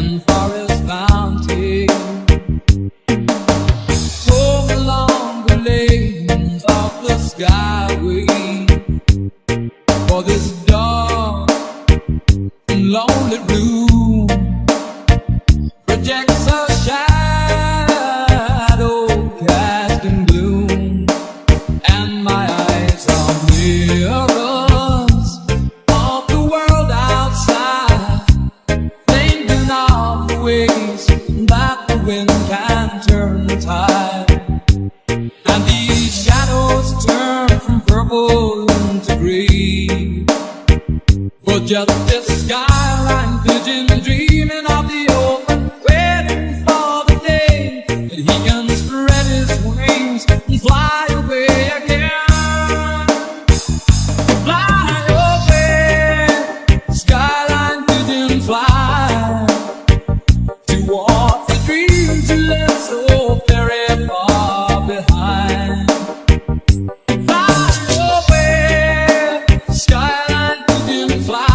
and forest fountain. Home along the lanes of the skyway, for this dark and lonely room projects a shadow cast in gloom, and my eyes are mirrors of the world outside, thinking of the ways that the wind can turn the tide. And these shadows turn from purple into grey, for just this skyline pigeon dreaming of the open, waiting for the day that he can spread his wings and fly away again. Fly away, skyline pigeon, fly towards the dreams you left so very far behind. Fly away, skyline pigeon, fly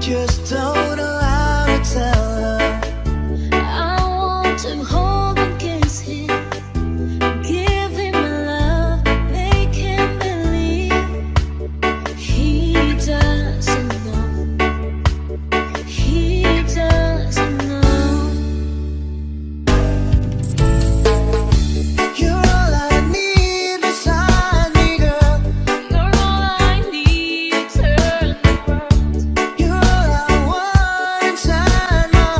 just don't know how to tell her. I want to hold and kiss him, give him my love, make him believe he doesn't know, he doesn't know. You're all I need beside me, girl. You're all I need to turn the world. You're all I want inside my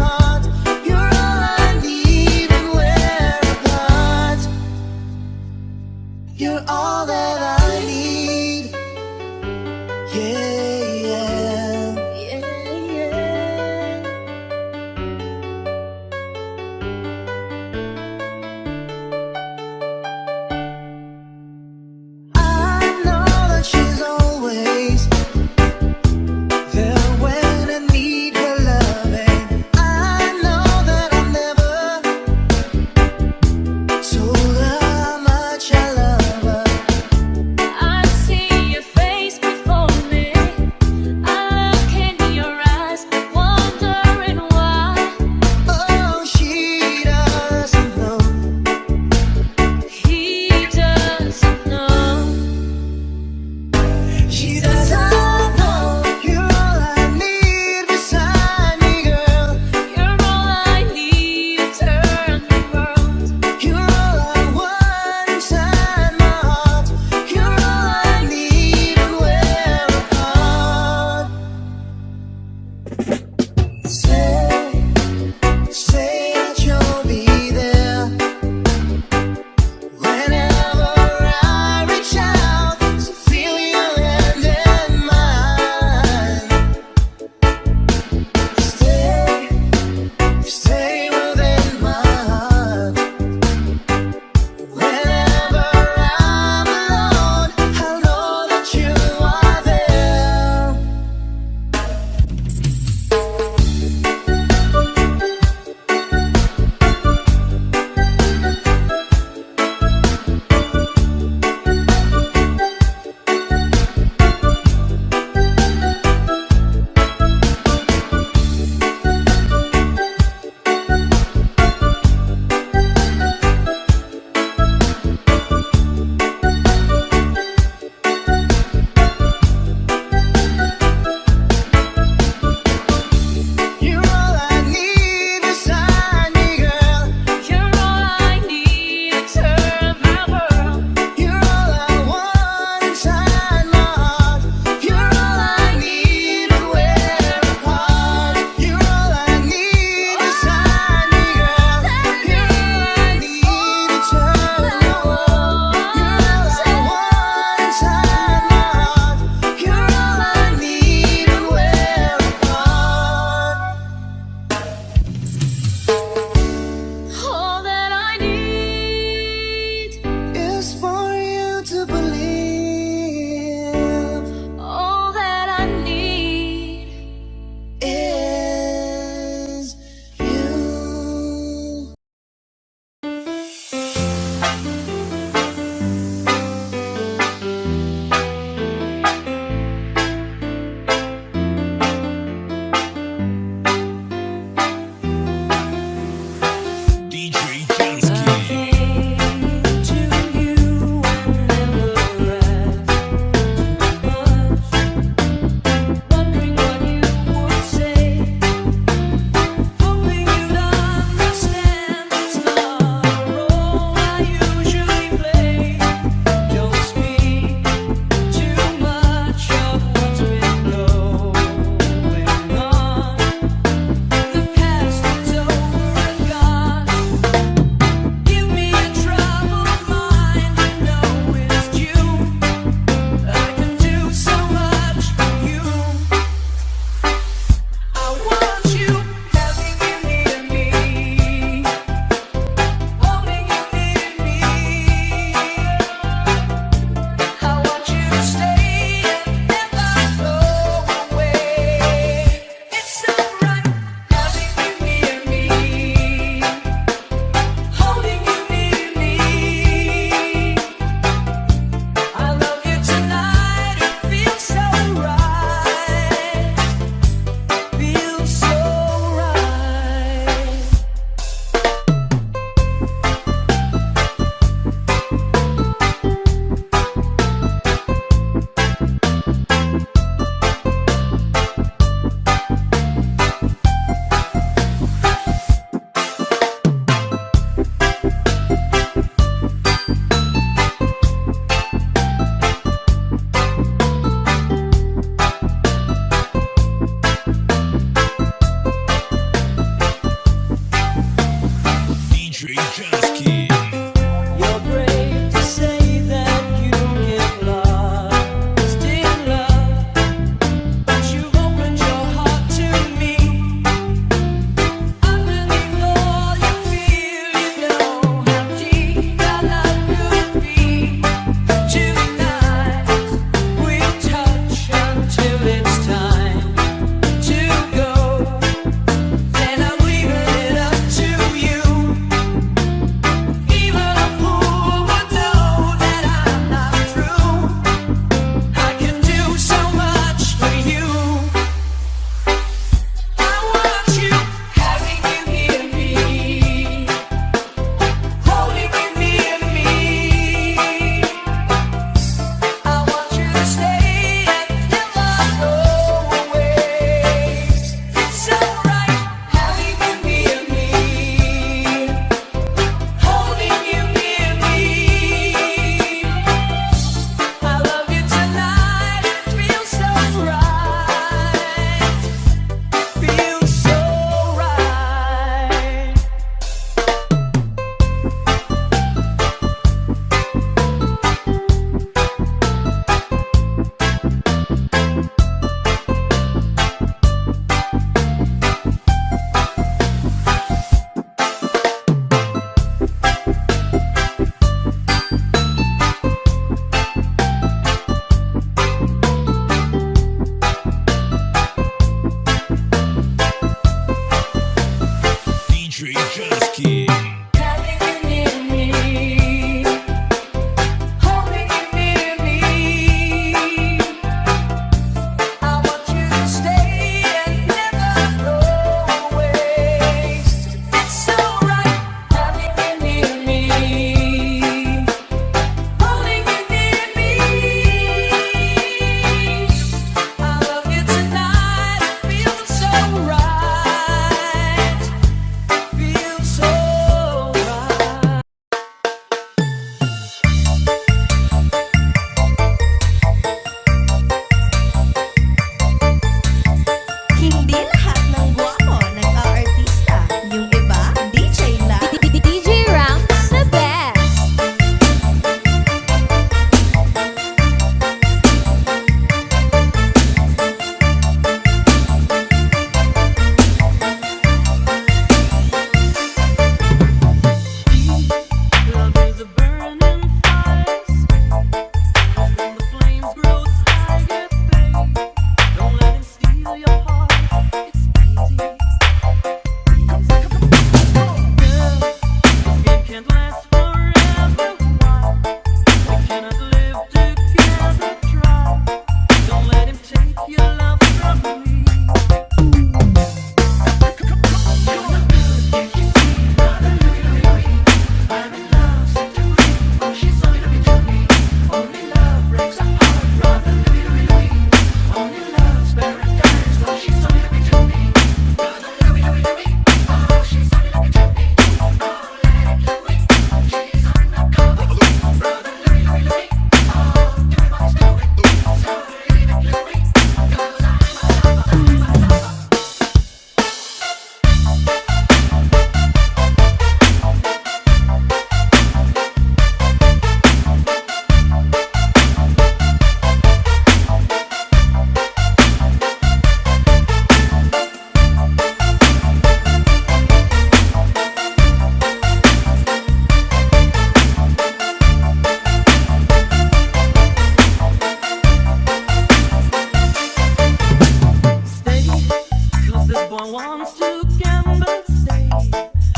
boy wants to gamble, stay.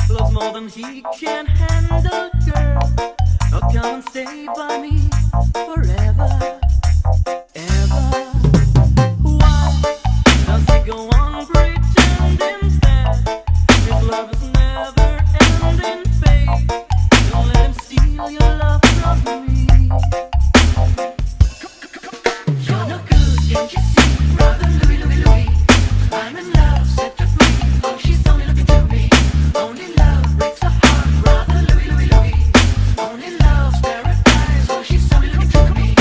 Loves more than he can handle, girl. Oh, come and stay by me forever, ever. Why does he go on pretending that his love is never ending, babe? Don't let him steal your love from me. You're no good, can't you see, brother Louie, Louie, Louie? I'm in love, set her free. Oh, she's only looking to me. Only love breaks the heart, brother Louie, Louie, Louie. Only love's paradise. Oh, she's only looking to me.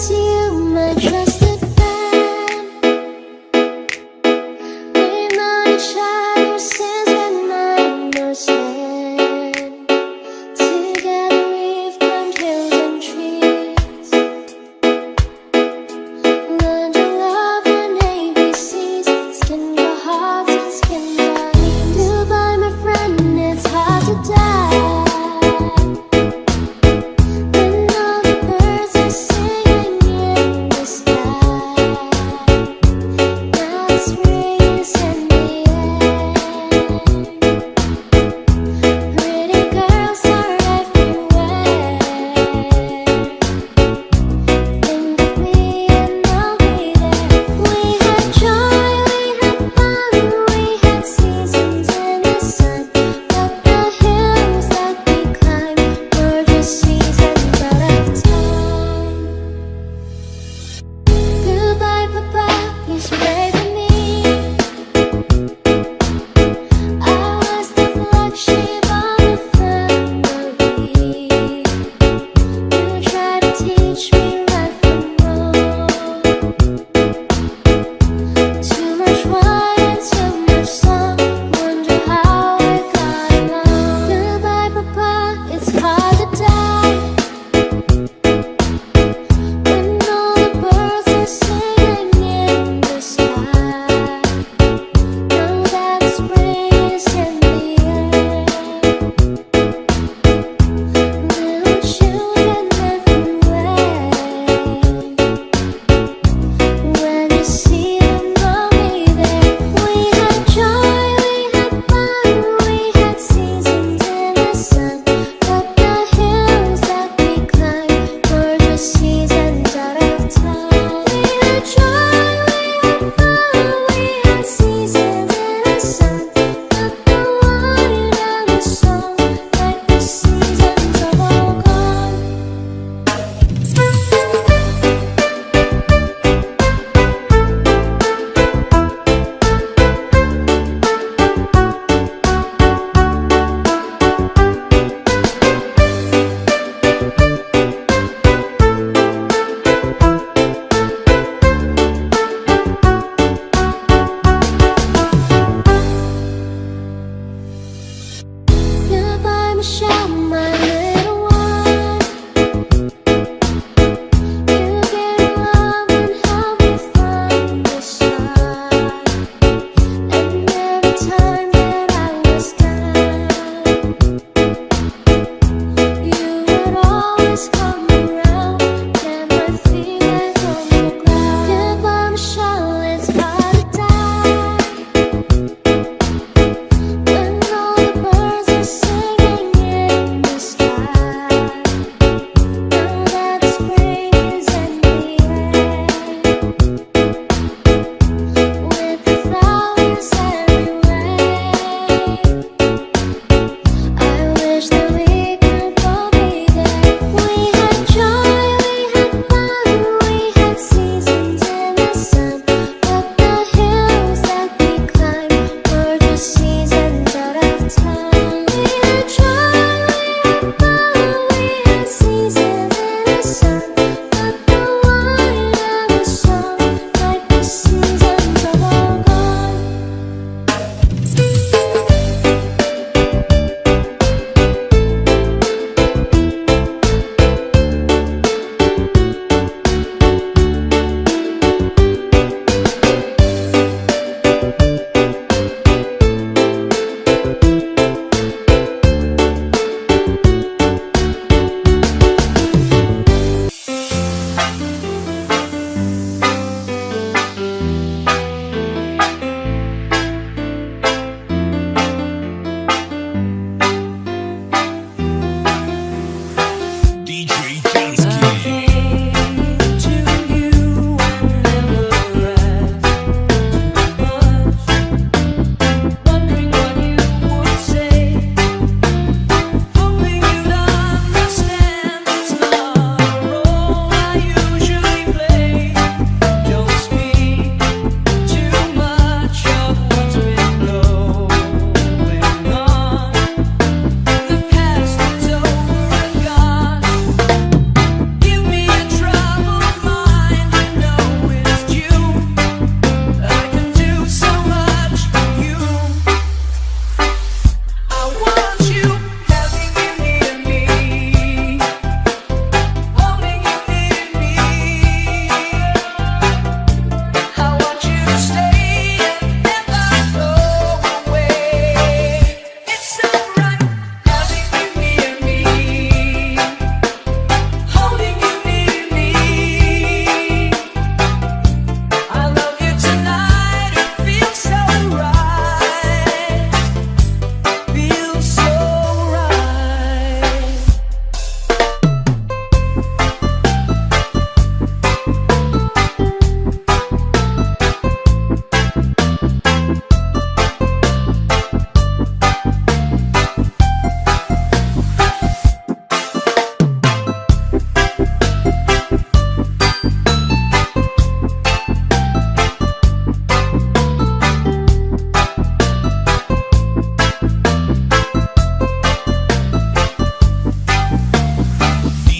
it's you, my trusted friend. We've known each other since when I was 10. Together we've climbed hills and trees, learned to love and ABCs, skin for hearts and skin for knees. Goodbye, my friend, it's hard to die. When all the birds are singing in the sky.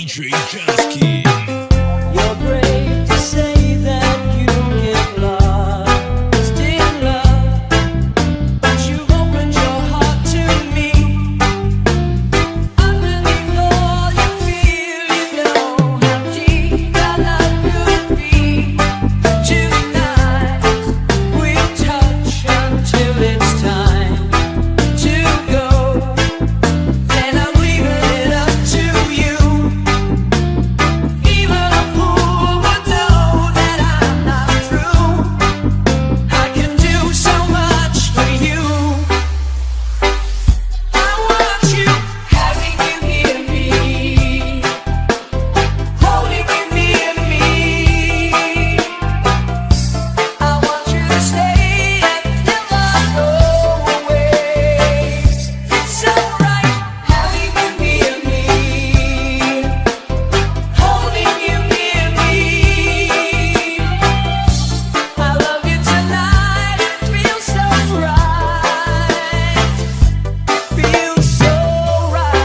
DJ Jasky. You're brave to say that you give love, still love, but you've opened your heart to me. Underneath all you feel, you know how deep our love could be. Tonight we'll touch until it's time to go. Then I'm leaving it up to you. Even a fool would know that I'm not through. I can do so much for you. I want you having you near me, holding you near me. I want you to stay and never go away. It's alright having you near me, holding you near me. I love you tonight, it feels so right, feels so right.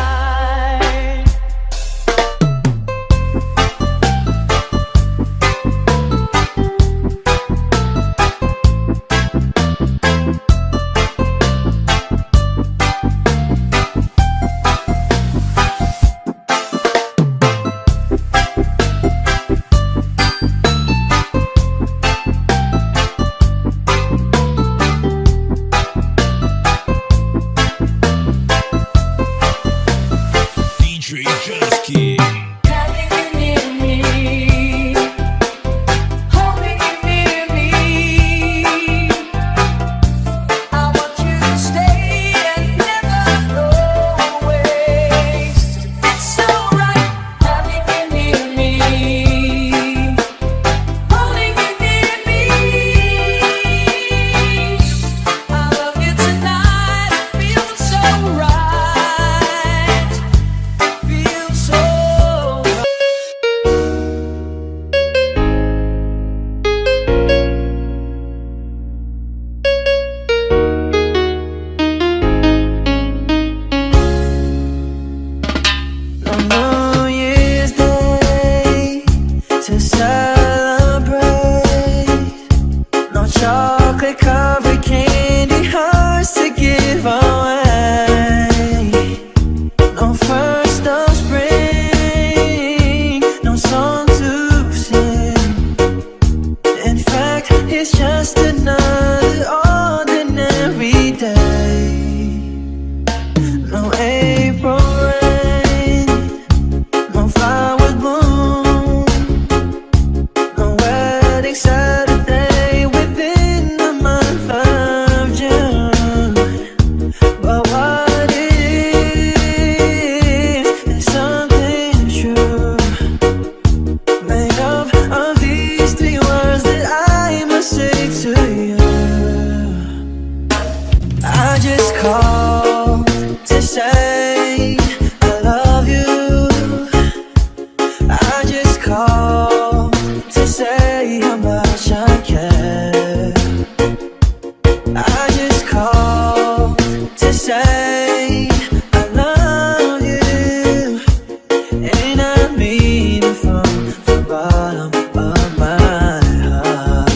DJ Jasky. Having you near me, holding you near me. I want you to stay and never go away. It's alright having you near me, holding you near me. I love you tonight, it feels so right, feels so right. On New Year's Day to celebrate, no chocolate covered candy hearts to give away, no first of spring, no song to sing. In fact, it's just another ordinary day. No April rain, no flowers bloom, no wedding Saturday within the month of June. But what is something true, made up of these three words that I must say to you. I just called to say I love you. I just called to say how much I care. I just called to say I love you, and I mean it from the bottom of my heart.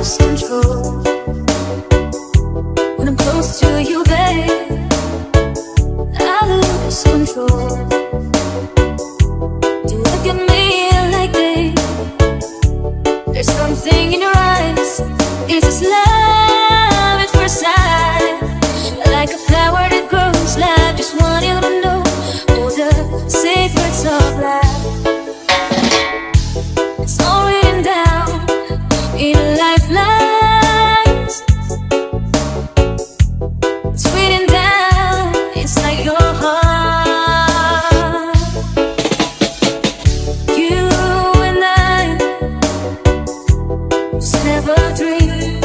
lose control when I'm close to you, babe. I lose control. You look at me like this. There's something in your eyes. Is this love at first sight? Like a flower that grows live. Just want you to know all the secrets of life. It's all written down in a lifelines. It's written down inside your heart. You and I just never dreamed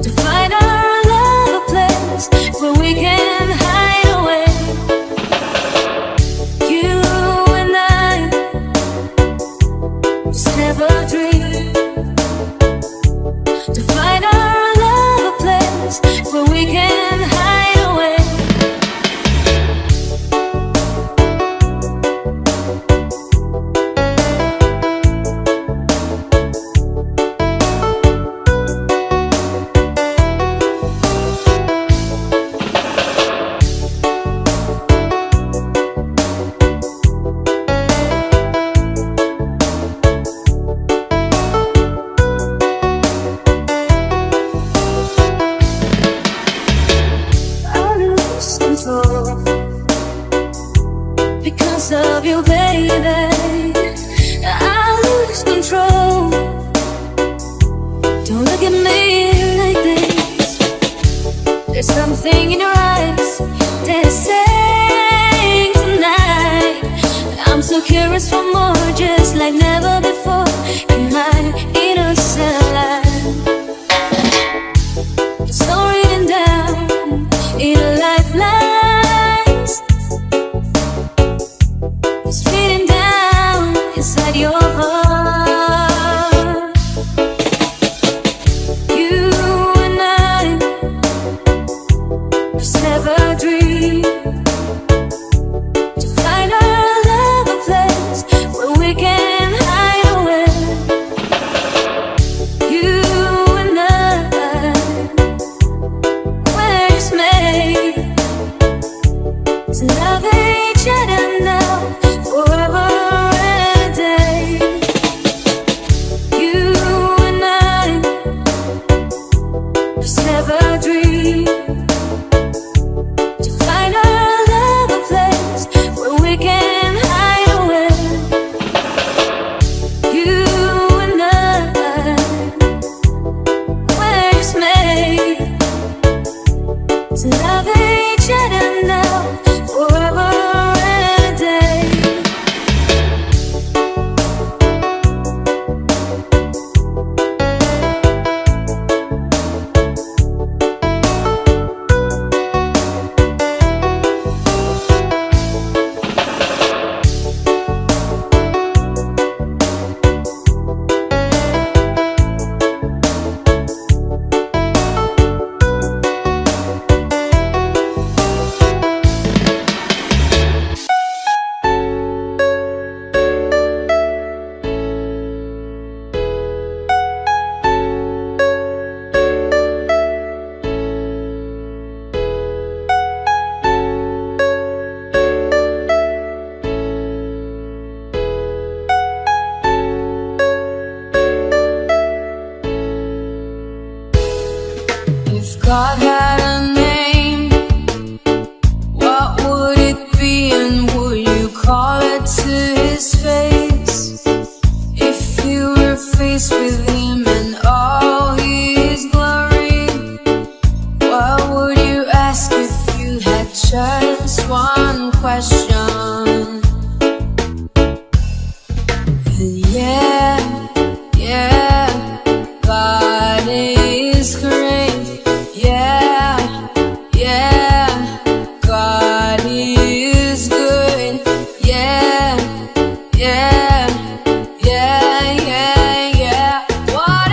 to find our love a place where we can hide away. You and I just never dreamed to find our love a place where we can hide away. I lose control because of you, baby. I lose control. Don't look at me like this. There's something in your eyes that is saying tonight. I'm so curious for more, just like never before in my innocent life. It's all written down in a lifelines. It's written down inside your heart. You and I just never dreamed to find our love a place where we can hide away. You and I, we're just made to love each other now, forever and a day. You and I just never dreamed to find our love a place where we can hide away. You and I, we're just made to love each other now, forever and a day. If God had a name, what would it be, and would you call it to his face? If you were faced with him and all his glory, what would you ask if you had just one question? And yeah, God is great. Yeah, God is good. Yeah. What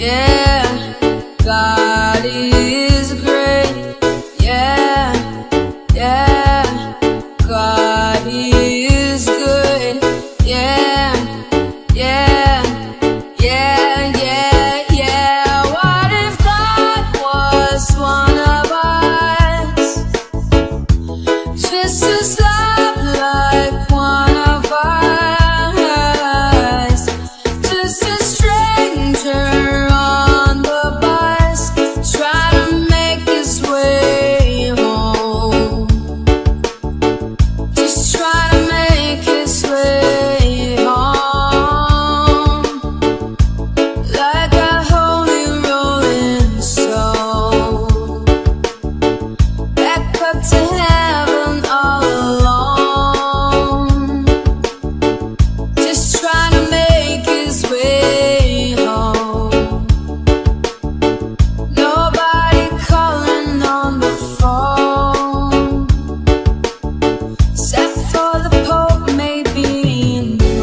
Yeah, God is great. Yeah, yeah, God is good. Yeah, yeah, yeah, yeah, yeah. What if God was one of us? Just as love like one of us. Just a stranger on the bus, try to make his way home. Just try to make his way home. Like a holy rolling stone, back up to heaven all alone. Just trying to make his way home. Nobody calling on the phone, except for the Pope, maybe no.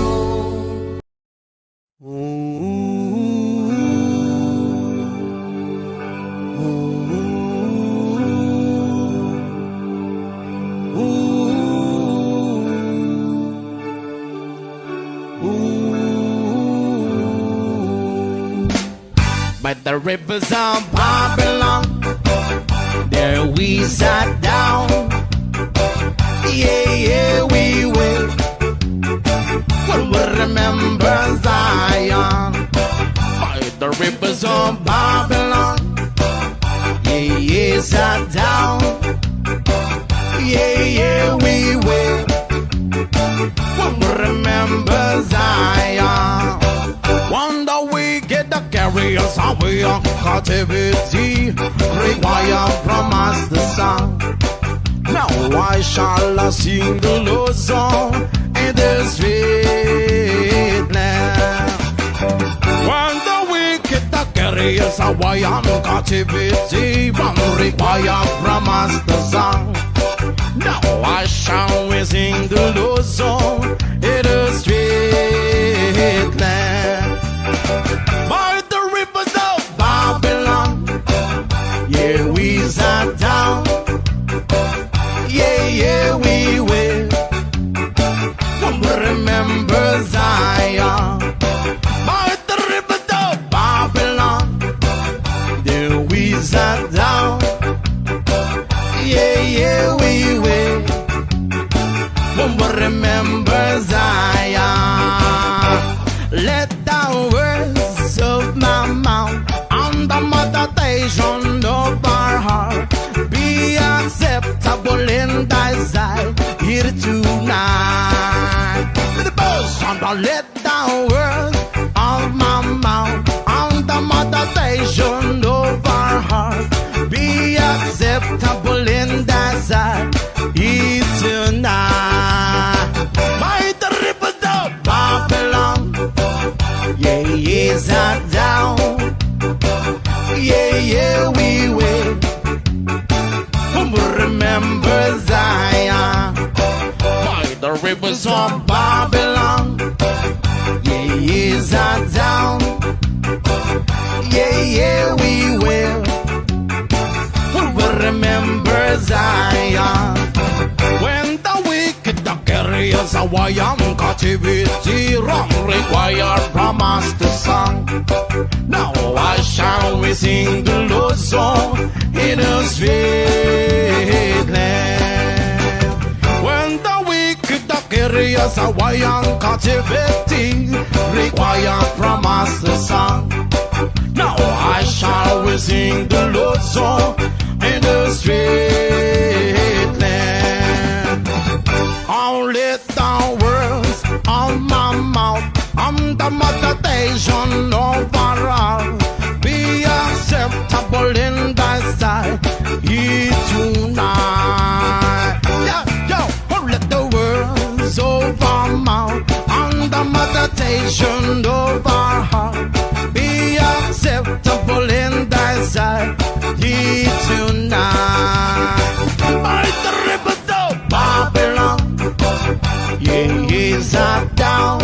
By the rivers of Babylon, there we sat down. Yeah, yeah, we will. We'll remember Zion. By the rivers of Babylon, yeah, yeah, sat down. Yeah, yeah, we will. We'll remember Zion. Wonder we get the carriers away on captivity, require from us the song. Now why shall I sing the Lord's song in the street now? Wonder we get the carriers away on captivity, require from us the song. Now why shall we sing the Lord's song in the street land? By the rivers of Babylon, yeah, we sat down. Yeah, yeah, we will. Remember Zion. By the rivers of Babylon, there we sat down. Yeah, yeah, we will. Remember Zion. Let the words of my mouth and the meditation of our heart be acceptable in thy sight here tonight. The boast and let the words of my mouth and the meditation of our heart be acceptable in thy sight here tonight. By the rivers of Babylon, yeah, yeah, sat down. Yeah, yeah, we will. Remember Zion. By the rivers of Babylon, yeah, yeah, sat down. Yeah, yeah, we will. Remember Zion. When the wicked the carriers away on captivity, wrong required from us to song. Now why shall we sing the Lord's song in a sweet land? When the wicked the carriers away on captivity, required from us the song. Now why shall we sing the Lord's song in the street land? Only the words of my mouth and the meditation of our heart be acceptable in thy sight here tonight. Yeah, yo, let the words of our mouth and the meditation of our heart be acceptable in thy sight here tonight. By the rivers of Babylon, yeah, yeah, sat down.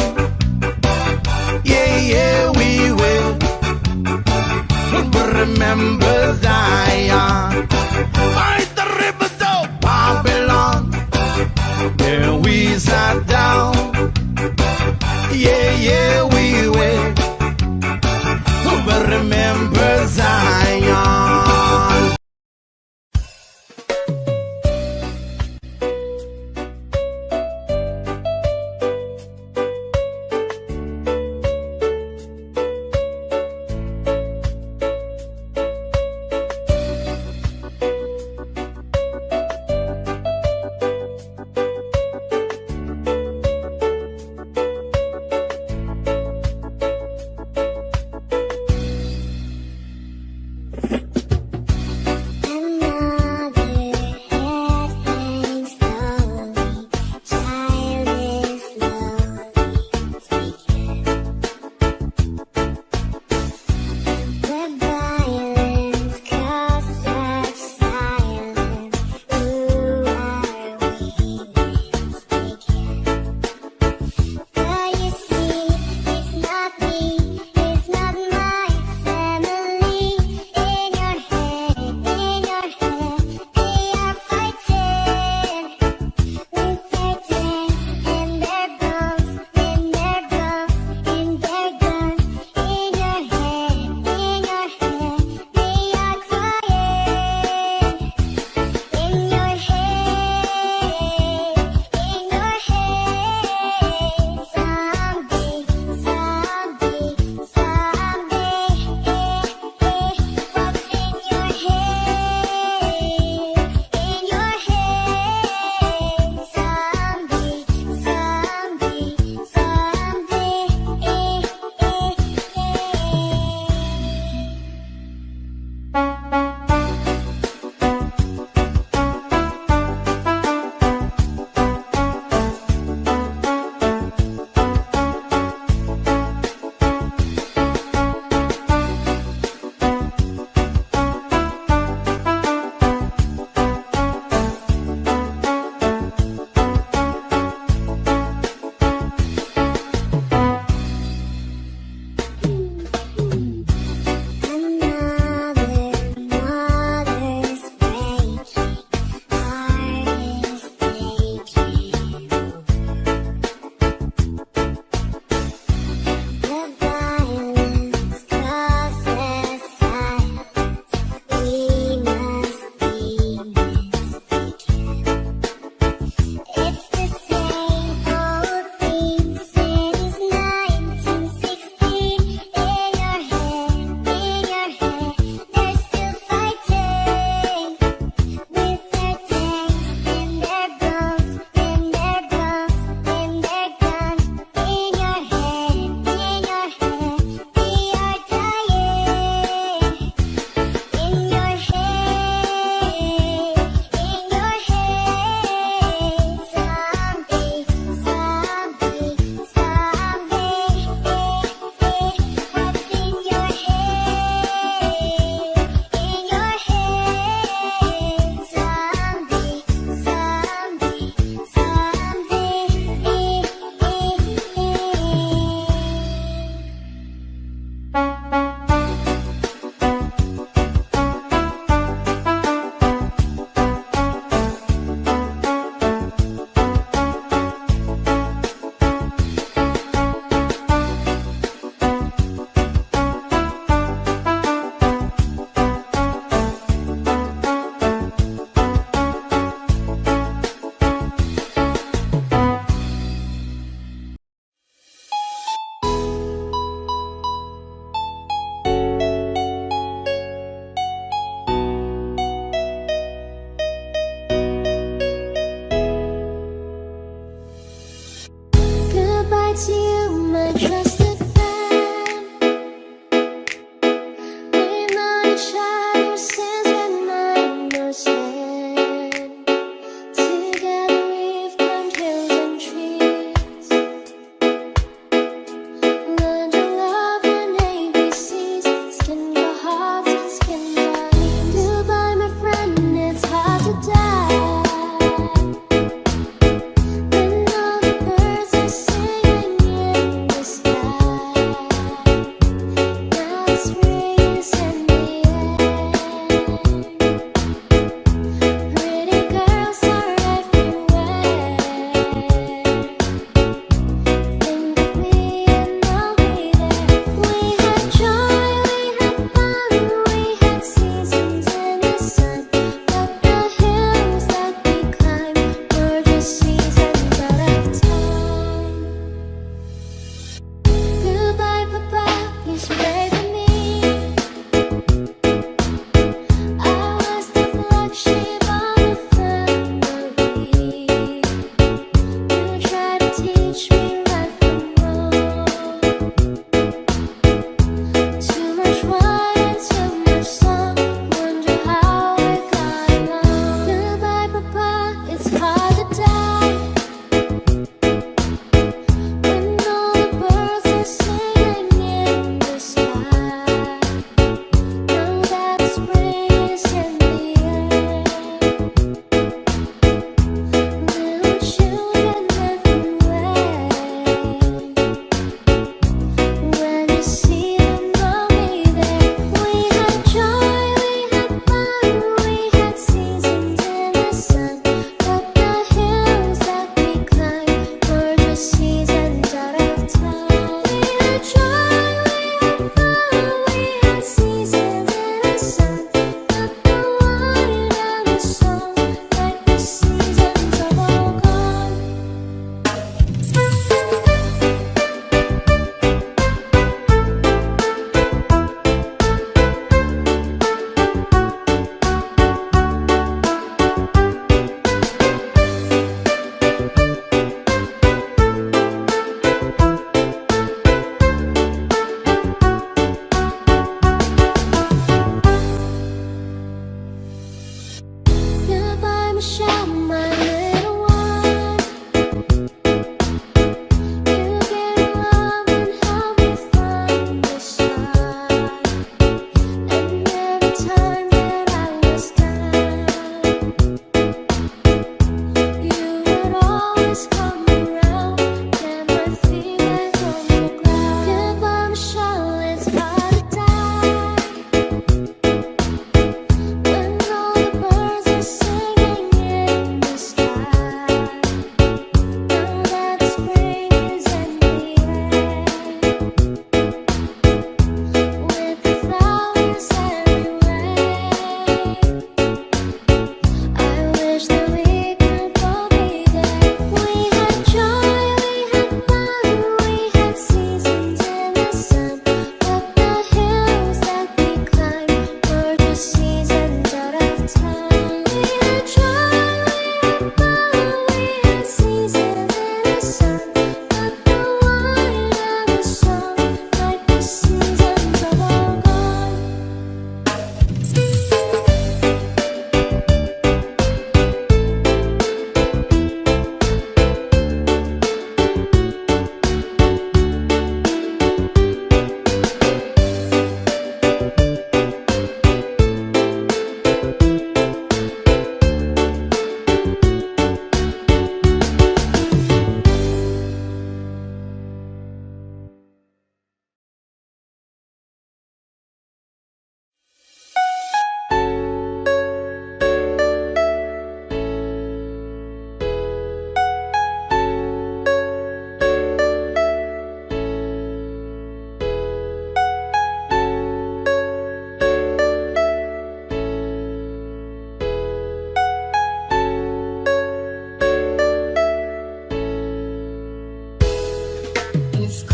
Yeah, yeah, we will. remember Zion. By the rivers of Babylon, there we sat down. Yeah, yeah, we will. We will remember Zion.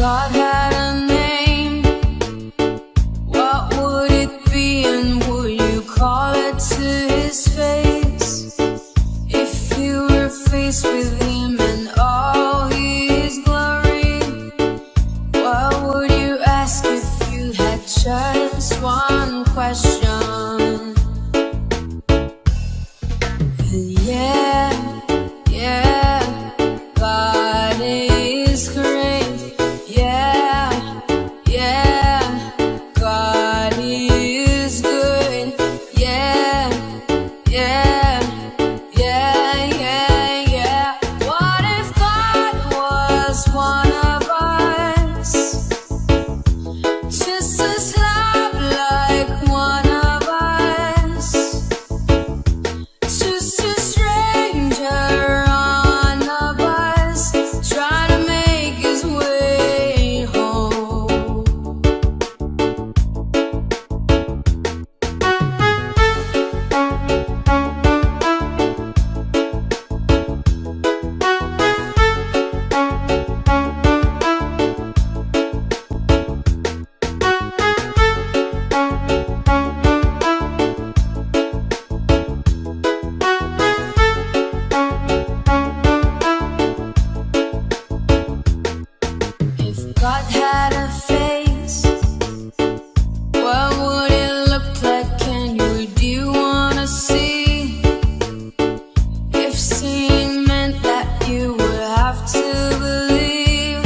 God had a name, what would it be, and would you call it to his face? If you were faced with him and all his glory, what would you ask if you had just one question? And yeah, God is great. Yeah, God is good. Yeah. What if God was one of us? Just as love like one of us. Just a stranger on the bus, trying to make his way home. If God had a face, what would it look like? And would you wanna see? If seeing meant that you would have to believe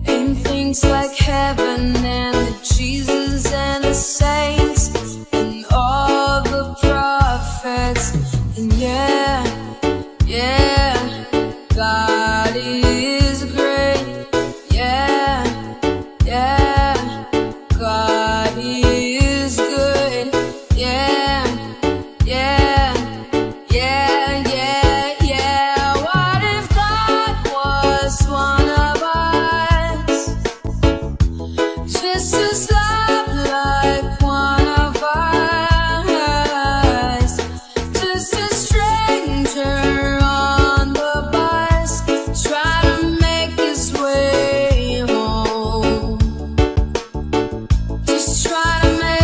in things like heaven and the Jesus and the saints and all the prophets. And God is great. Yeah, God is good. Yeah. What if God was one of us? Just as love like one of us. Just a stranger on the bus, try to make his way home. Just try to make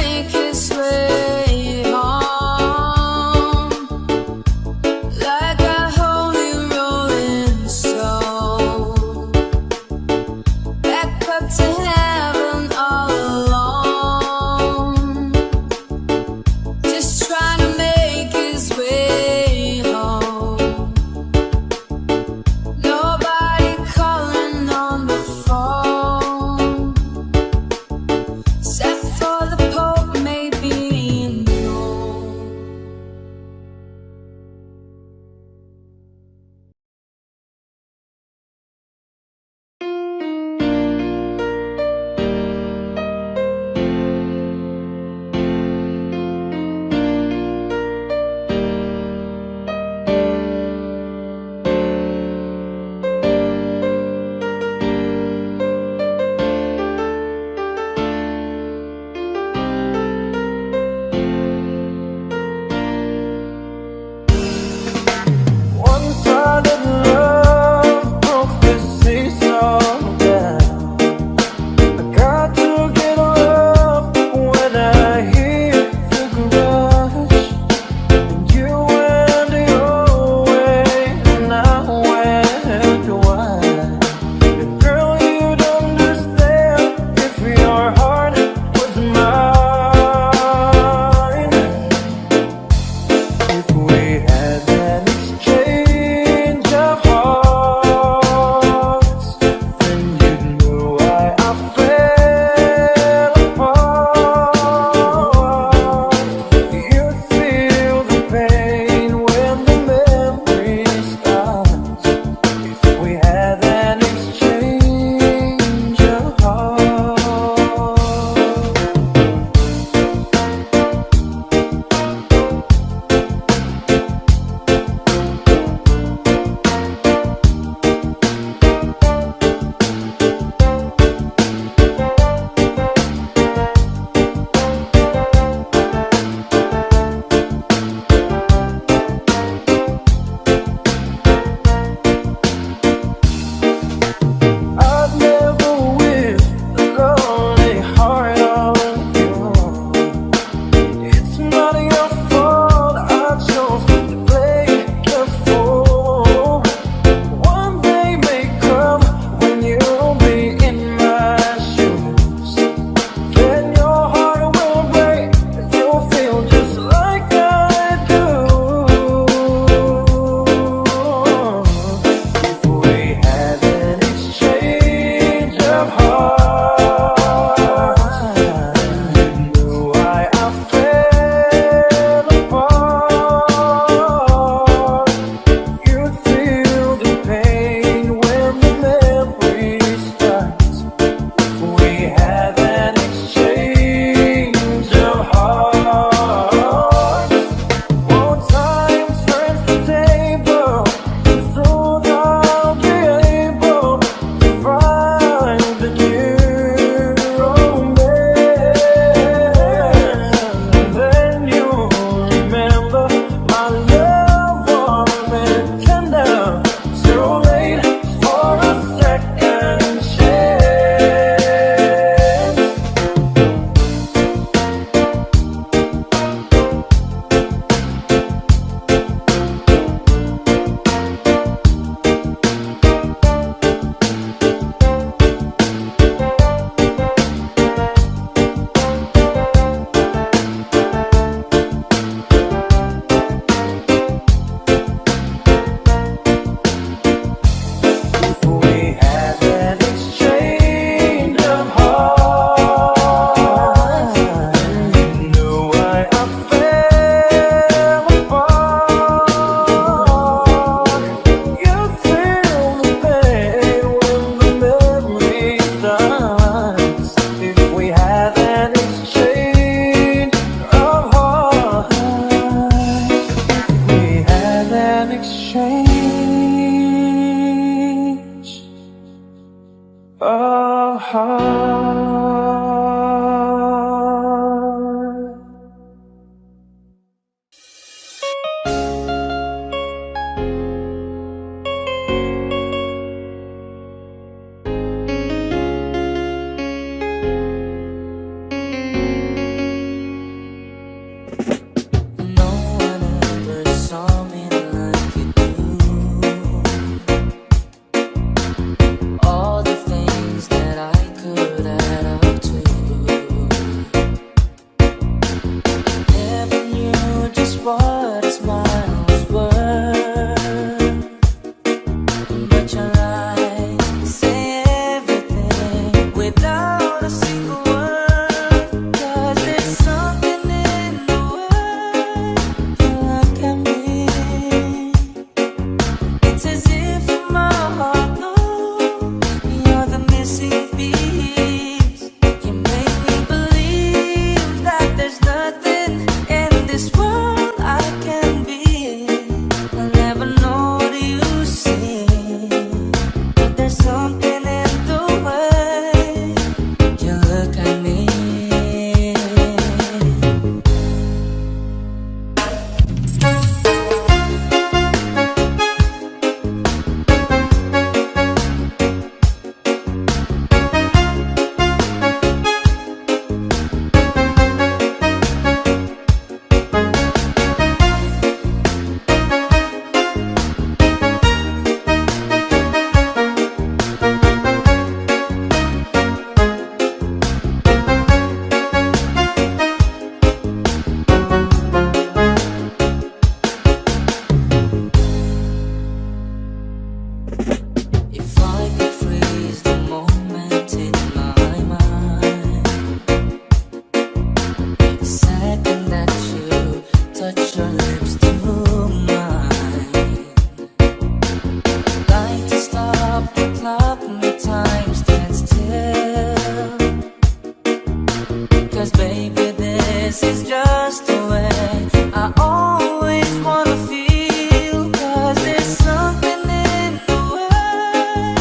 this is just the way I always wanna feel. 'Cause there's something in the way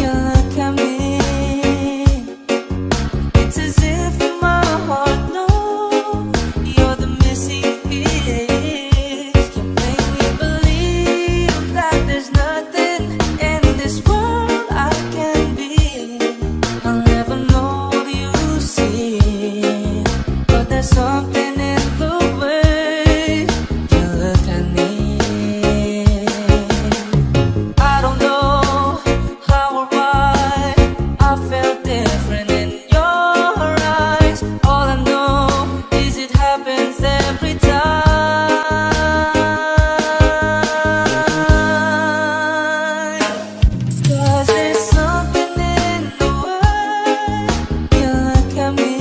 you look at me. It's as if my heart knows you're the missing piece. You make me believe that there's nothing in this world I can be. I'll never know what you see, but there's something in the way you look at me. I don't know how or why I felt different in your eyes. All I know is it happens every time. 'Cause there's something in the way you look at me.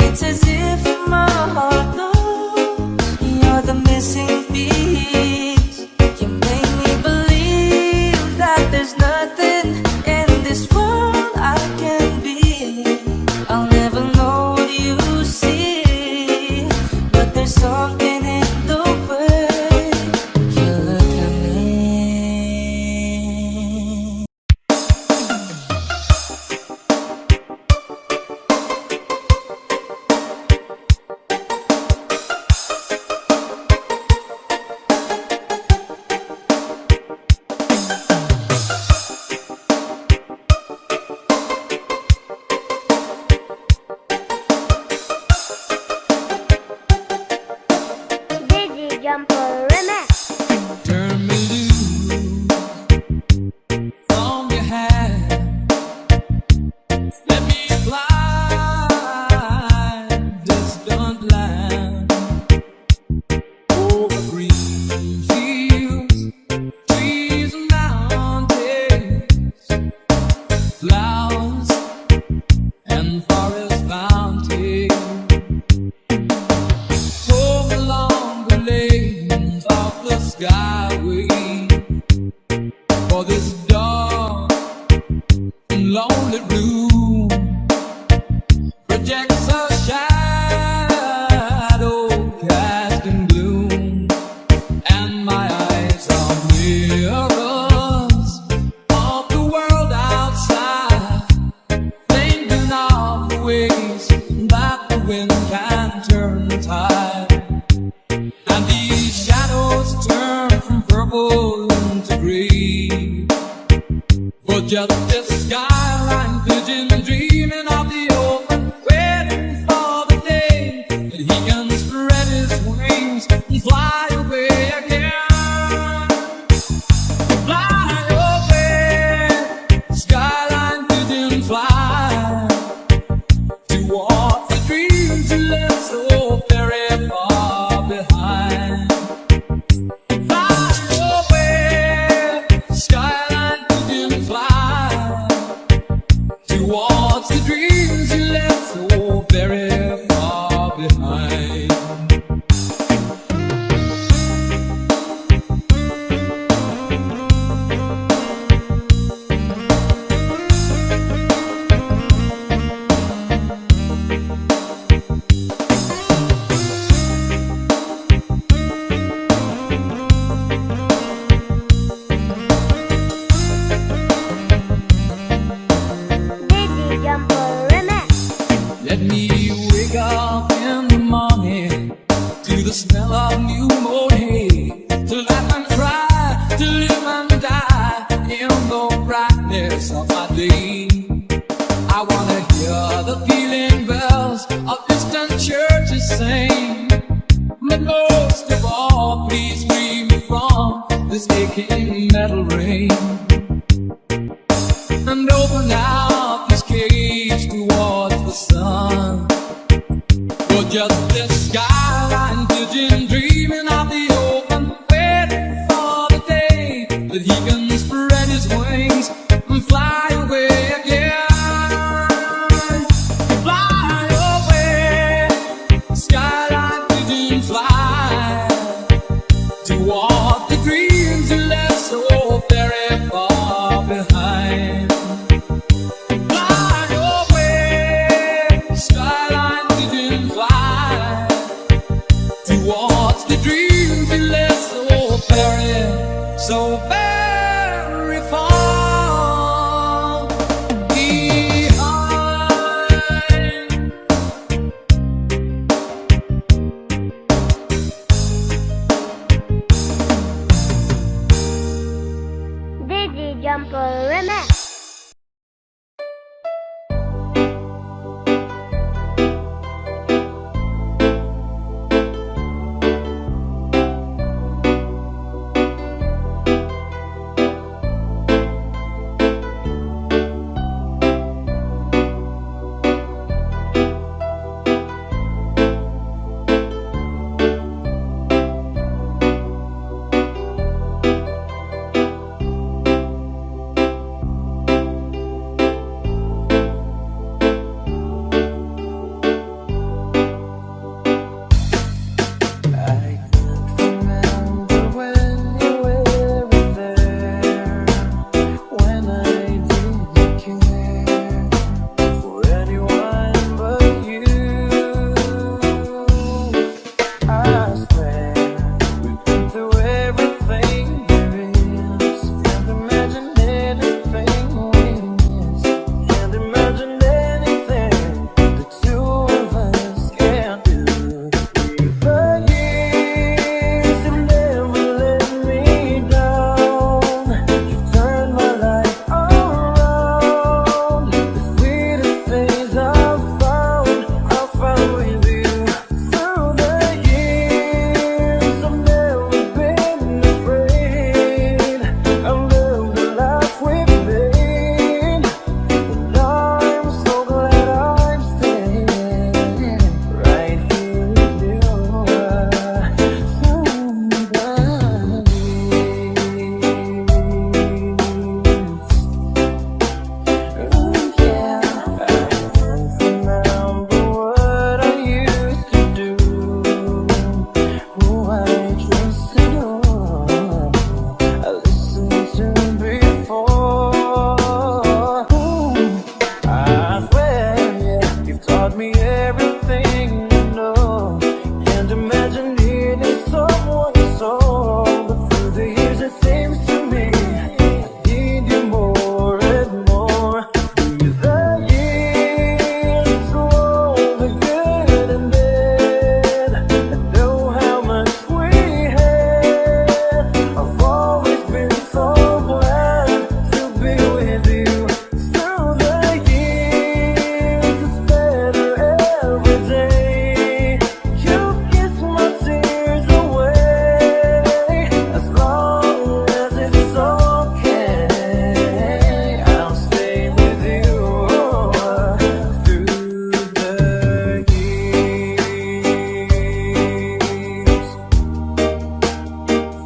It's as if my heart knows you're the missing piece. You make me believe that there's nothing in this world I can be. I'll never know what you see, but there's something in the way you look at me. Dizzy Jumper Remix. Turn me loose from your hand. Let me fly distant land over green fields, trees and mountains, flowers and forest fountains. Home along the lanes of the skyway, for this dark and lonely room projects a shadow cast in gloom, and my eyes are mirrors of the world outside, thinking of the ways that the wind can turn the tide. And these shadows turn from purple into gray, for just this skyline vision, dreaming of the open, waiting for the day that he can spread his wings and fly away again. Fly away, skyline vision, fly towards the dreams you left so very far behind. Fly away, skyline vision, fly towards the dreams you left so very far behind. Dizzy Jumper Remix. Let me wake up in the morning to the smell of new mown hay, to laugh and cry, to live and die in the brightness of my day. I wanna hear the pealing bells of distant churches sing, but most of all, please free me from this aching metal ring, and open out this cage towards the sun. For just this skyline vision, dreaming of the open, waiting for the day that he can spread his wings and fly away again. Fly away, skyline vision, fly towards the dreams you left so very far behind. Fly away, skyline everything you know. Can't imagine needing someone so. But through the years it seems to me I need you more and more. Through the years, through all the good and bad, I know how much we had. I've always been so glad to be with you. Through the years, it's better every day. You kiss my tears away. As long as it's okay, I'll stay with you through the years.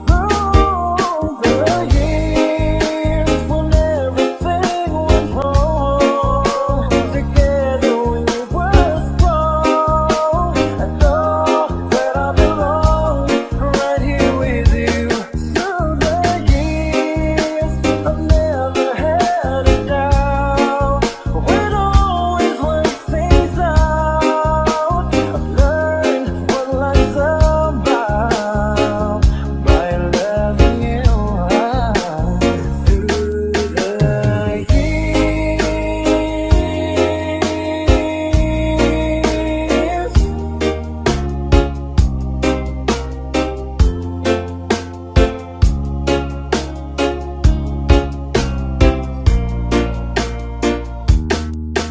Through the years, when everything went wrong, together we were strong. I know that I belong right here with you. Through the years, I've never had a doubt. We'd always work things out. I've learned what life's about by loving you through the years.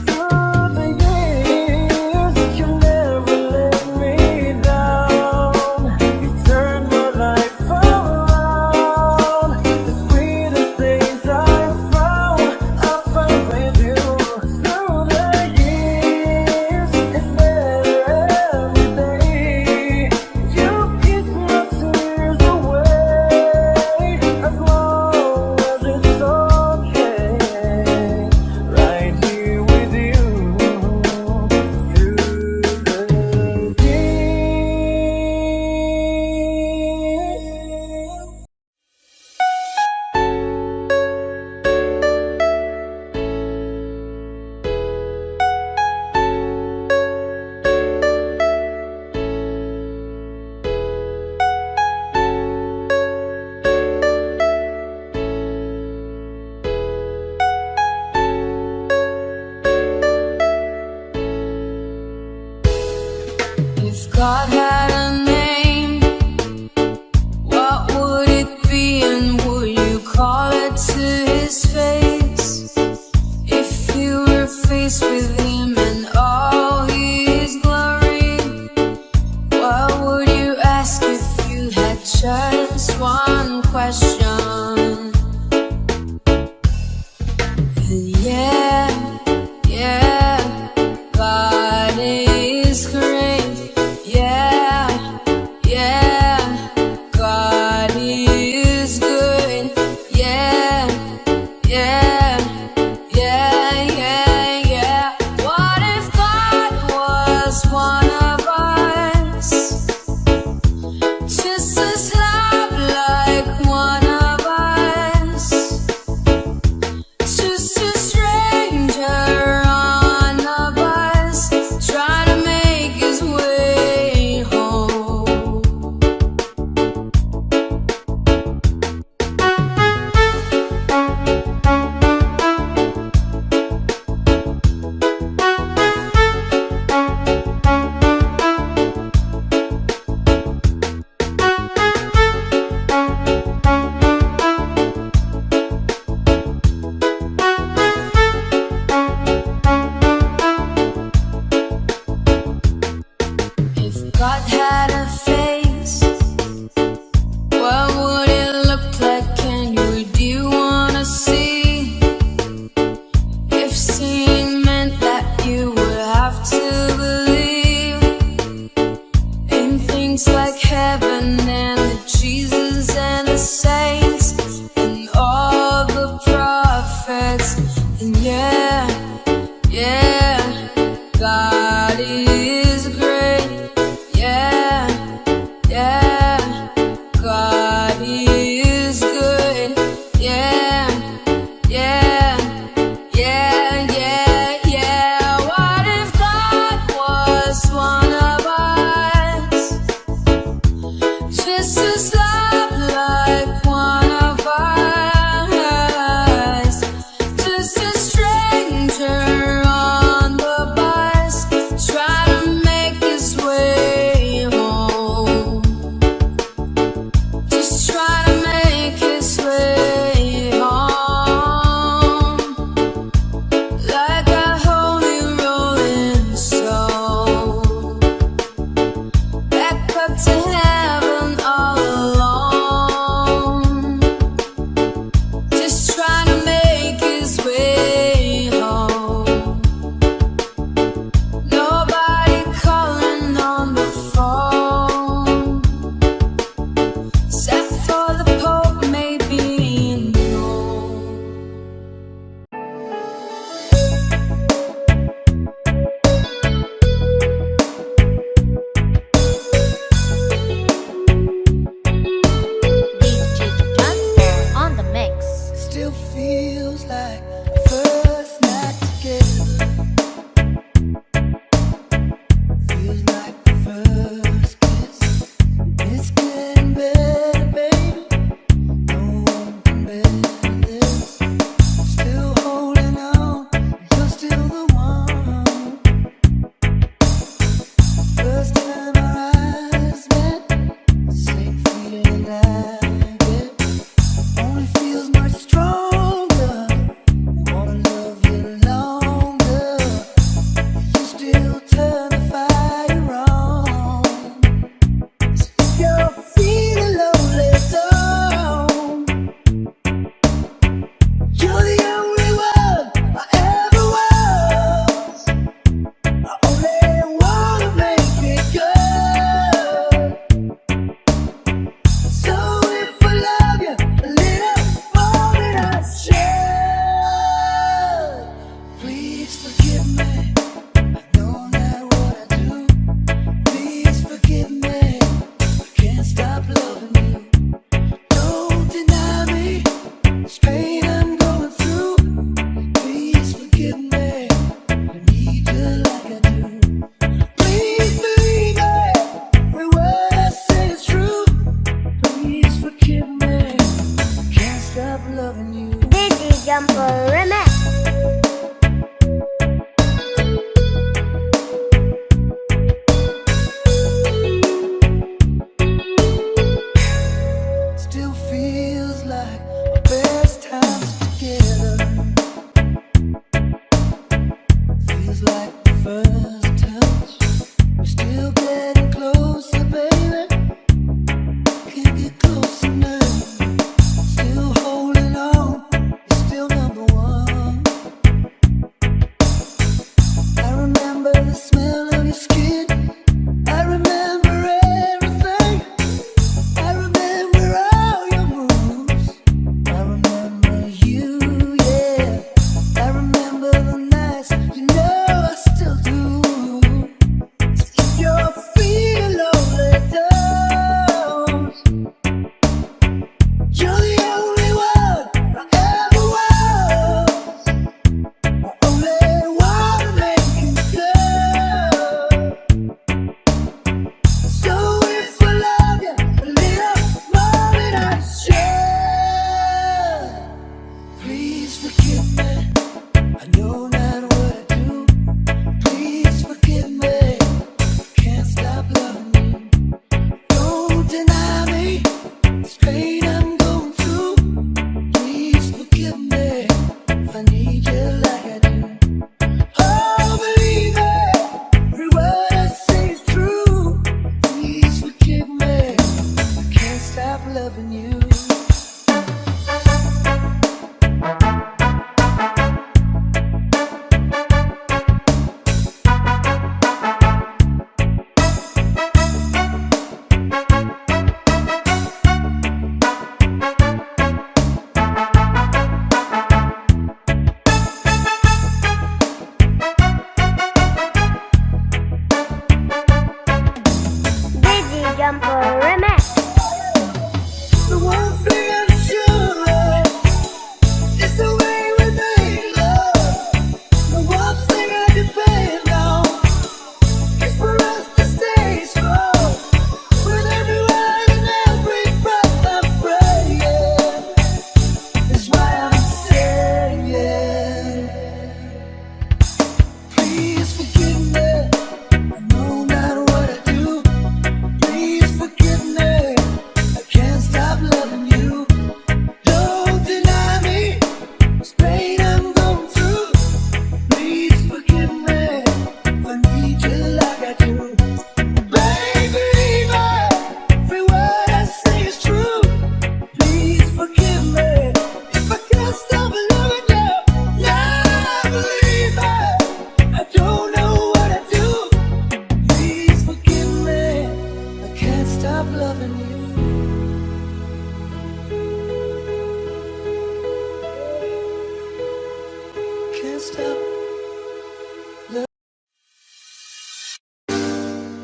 Through the years, you never let me down. You turned my life around. The sweetest things I found with you. Through the years, it's better every day. You kiss my tears away. As long as it's okay, right here with you through the years. If God had a name, what would it be, and would you call it to his face? If you were faced with him and all his glory, what would you ask if you had just one question? And yeah, God is great. Yeah, God is good. Yeah. What if God was one of us? Just as love like one of us. Just a stranger on a bus, trying to make his way home.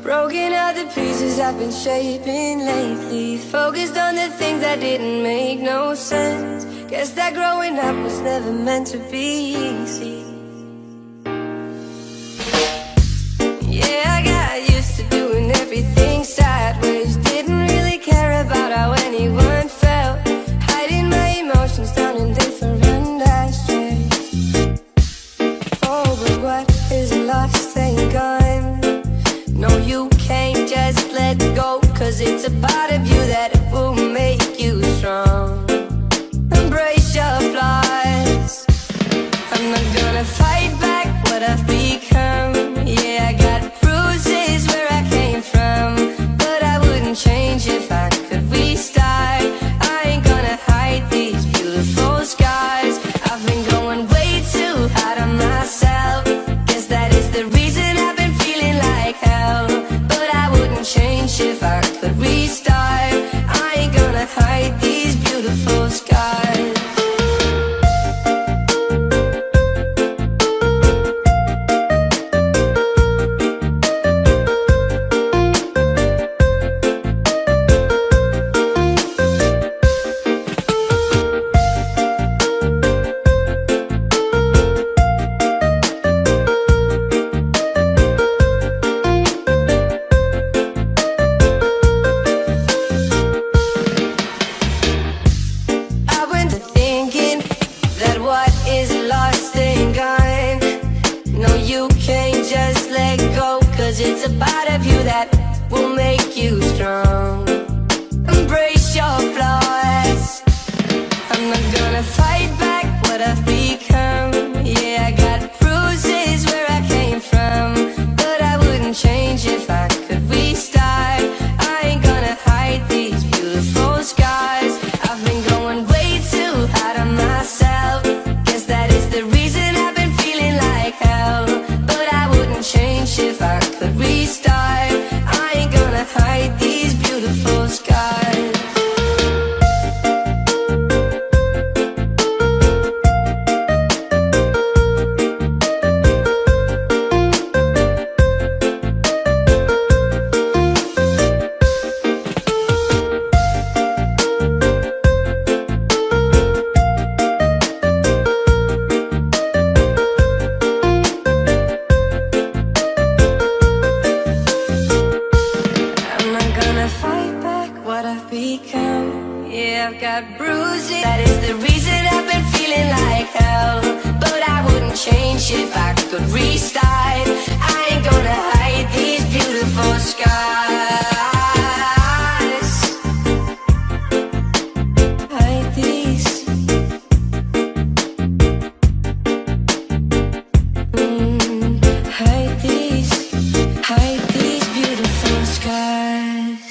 Broken out the pieces I've been shaping lately. Focused on the things that didn't make no sense. Guess that growing up was never meant to be easy. Yeah, I got used to doing everything sideways. Didn't really care about how anyone felt. Hiding my emotions down in different ashtrays. Oh, but what is lost ain't gone. No, you can't just let go, 'cause it's a part of you that will make you strong. Embrace your flaws. I'm not gonna fight back what I've become. Yeah, I got bruises where I came from, but I wouldn't change if I could restart. I ain't gonna hide these beautiful scars. I've been going way too hard on myself. Guess that is the reason I've been feeling like hell. But I wouldn't change if I could restart. I ain't gonna hide these beautiful scars. I went to thinking that what is lost ain't gone. No, you can't just let go, 'cause it's a part of you that will make you strong. Embrace your flaws. I'm not gonna fight back what I've become. Yeah, I got bruises where I came from, but I wouldn't change if I could restart. I ain't gonna hide these beautiful scars. I've been going way too hard on myself. Guess that is the reason I've been feeling like hell. But I wouldn't change if I could restart. I ain't gonna hide these beautiful scars. I'm not gonna fight back what I've become. Yeah, I've got bruises. That is the reason I've been feeling like hell. But I wouldn't change if I could restart. I ain't gonna hide these beautiful scars. Hide these. Hide these beautiful scars.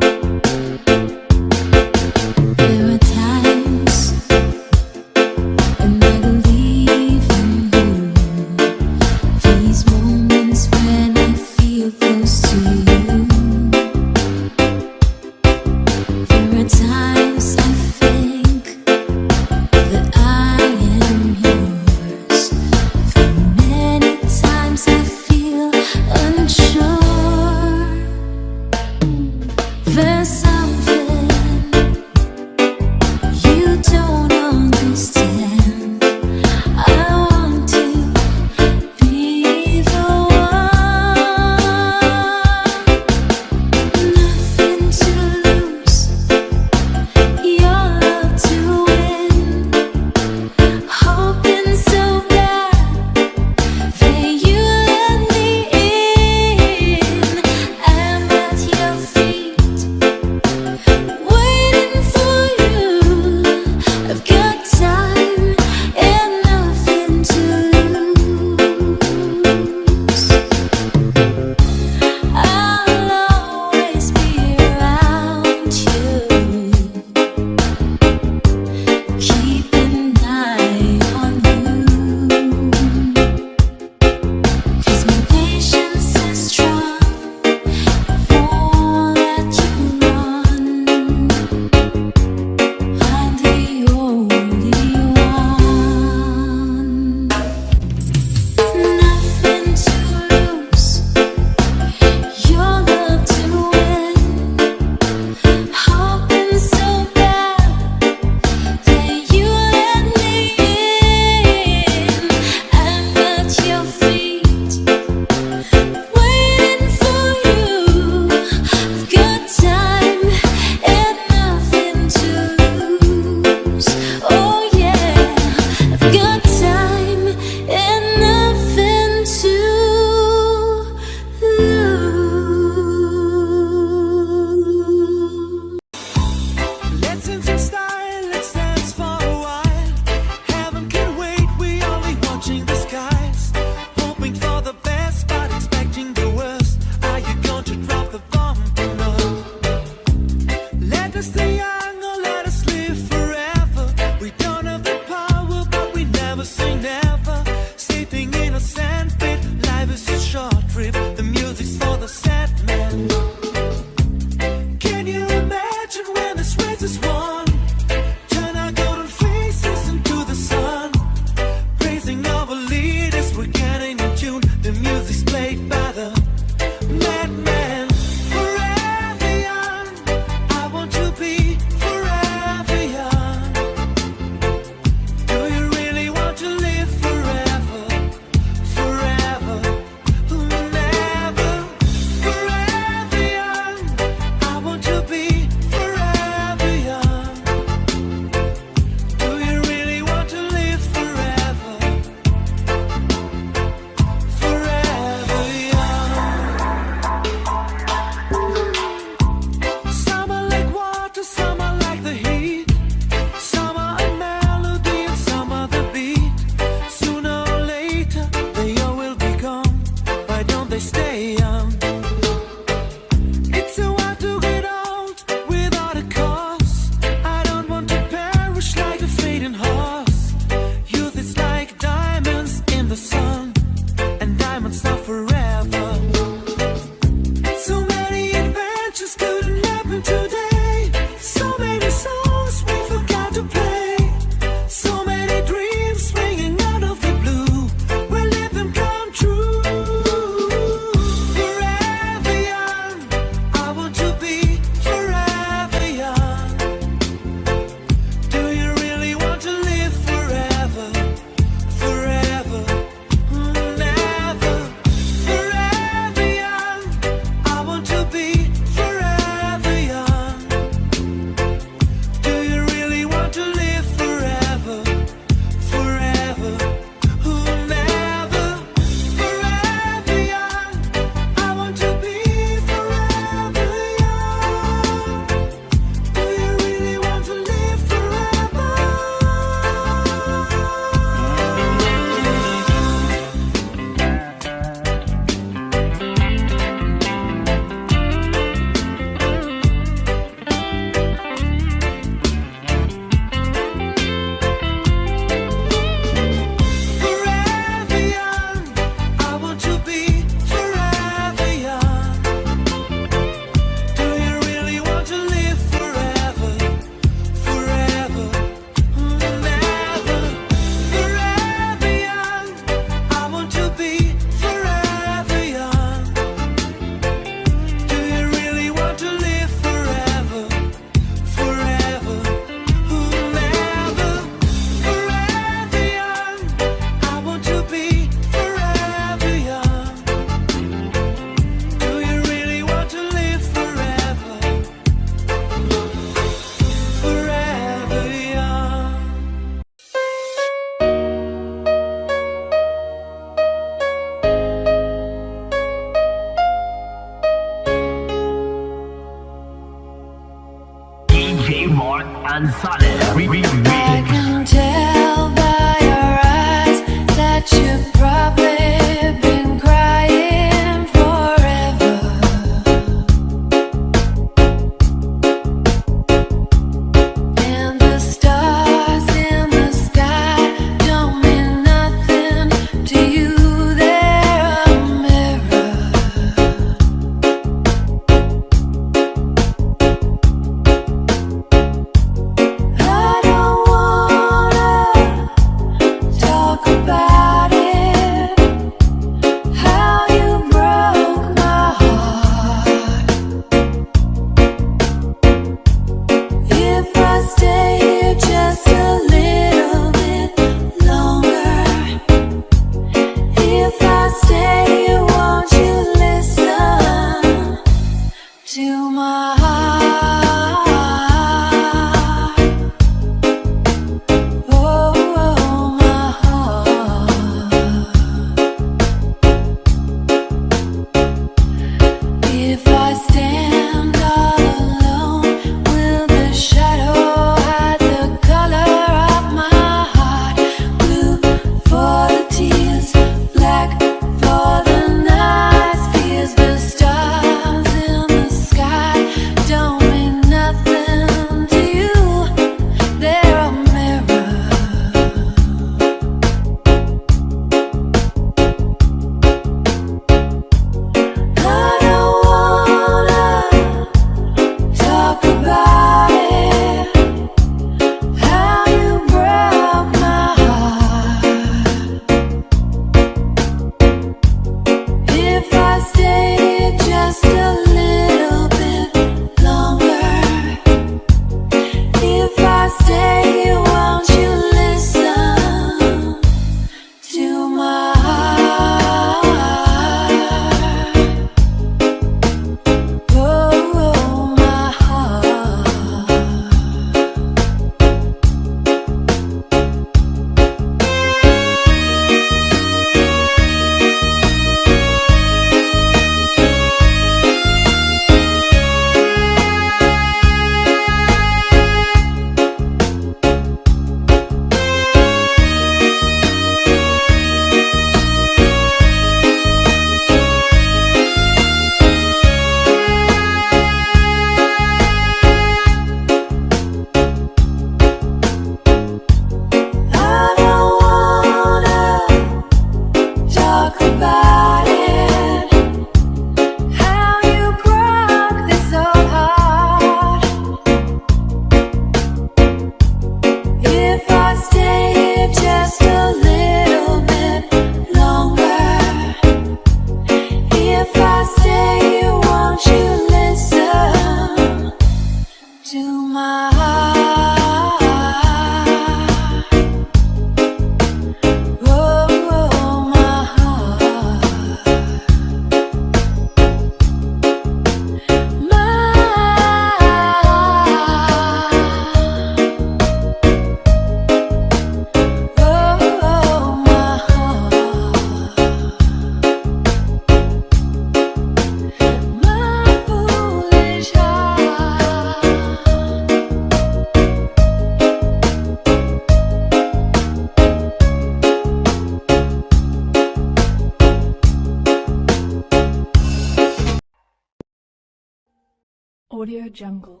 Audio Jungle.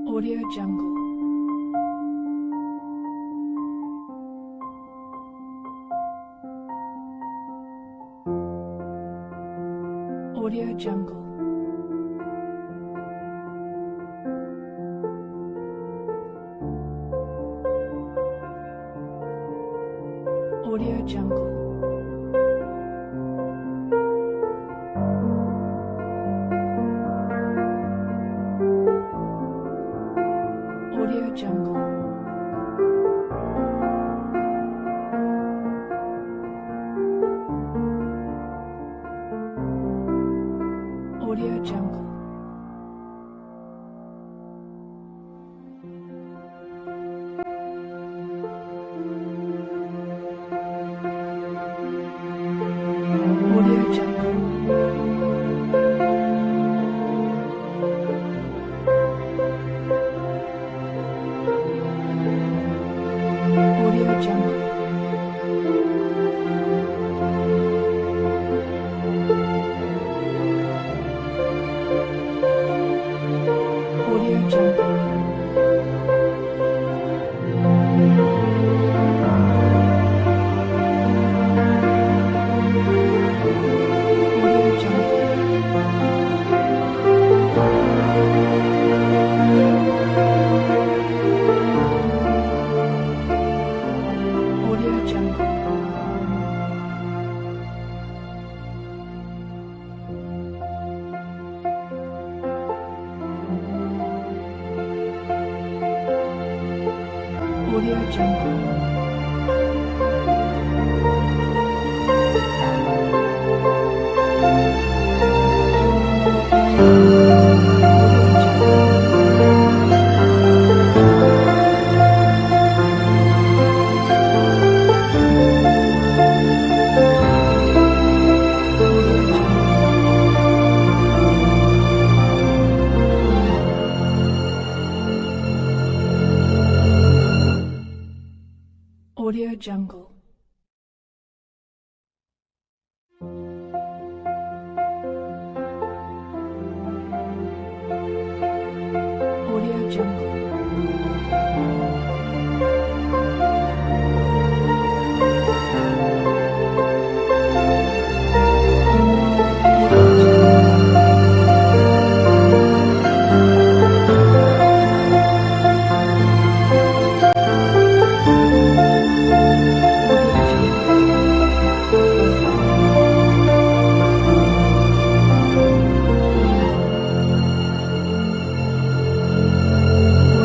Audio Jungle. Audio Jungle. Audio Jungle. Audio Jungle. Audio Jungle. Audio Jungle. Audio Jungle. Audio Jungle. Audio Jungle. Audio Jungle. Audio Jungle. Audio Jungle. Audio Jungle.